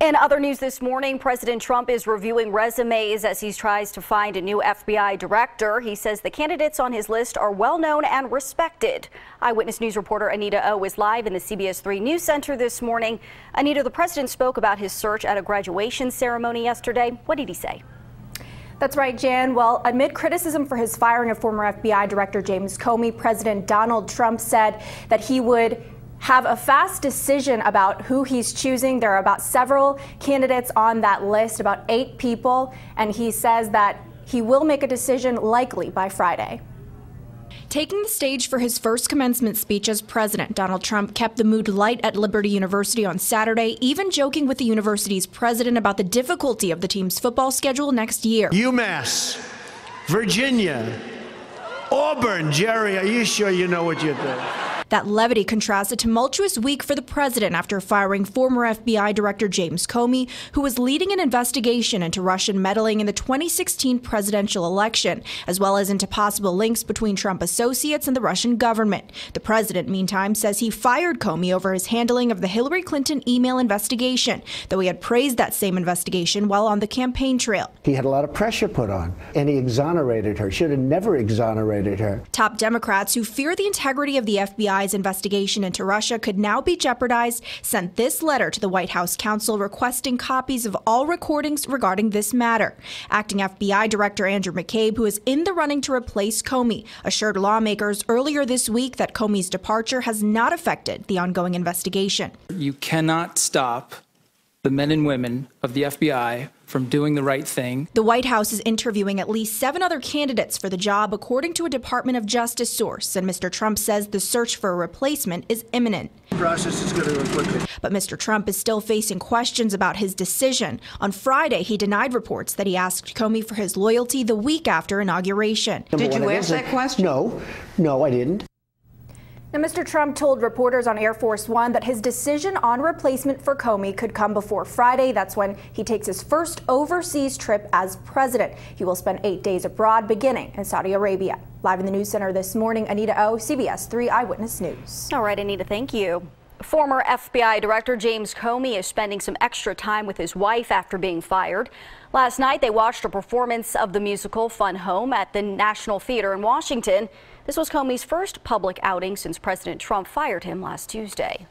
In other news this morning, President Trump is reviewing resumes as he tries to find a new FBI director. He says the candidates on his list are well known and respected. Eyewitness News reporter Anita O is live in the CBS 3 News Center this morning. Anita, the president spoke about his search at a graduation ceremony yesterday. What did he say? That's right, Jan. Well, amid criticism for his firing of former FBI Director James Comey, President Donald Trump said that he would have a fast decision about who he's choosing. There are about several candidates on that list, about 8 people, and he says that he will make a decision likely by Friday. Taking the stage for his first commencement speech as president, Donald Trump kept the mood light at Liberty University on Saturday, even joking with the university's president about the difficulty of the team's football schedule next year. UMass, Virginia, Auburn. Jerry, are you sure you know what you're doing? That levity contrasts a tumultuous week for the president after firing former FBI Director James Comey, who was leading an investigation into Russian meddling in the 2016 presidential election, as well as into possible links between Trump associates and the Russian government. The president, meantime, says he fired Comey over his handling of the Hillary Clinton email investigation, though he had praised that same investigation while on the campaign trail. He had a lot of pressure put on, and he exonerated her. Should have never exonerated her. Top Democrats who fear the integrity of the FBI's investigation into Russia could now be jeopardized sent this letter to the White House counsel requesting copies of all recordings regarding this matter. Acting FBI Director Andrew McCabe, who is in the running to replace Comey, assured lawmakers earlier this week that Comey's departure has not affected the ongoing investigation. You cannot stop the men and women of the FBI from doing the right thing. The White House is interviewing at least 7 other candidates for the job, according to a Department of Justice source, and Mr. Trump says the search for a replacement is imminent. The process is going to go quickly. But Mr. Trump is still facing questions about his decision. On Friday, he denied reports that he asked Comey for his loyalty the week after inauguration. Did you ask that question? No, I didn't. Now, Mr. Trump told reporters on Air Force One that his decision on replacement for Comey could come before Friday. That's when he takes his first overseas trip as president. He will spend 8 days abroad, beginning in Saudi Arabia. Live in the News Center this morning, Anita O, CBS 3 Eyewitness News. All right, Anita, thank you. Former FBI Director James Comey is spending some extra time with his wife after being fired. Last night, they watched a performance of the musical Fun Home at the National Theater in Washington. This was Comey's first public outing since President Trump fired him last Tuesday.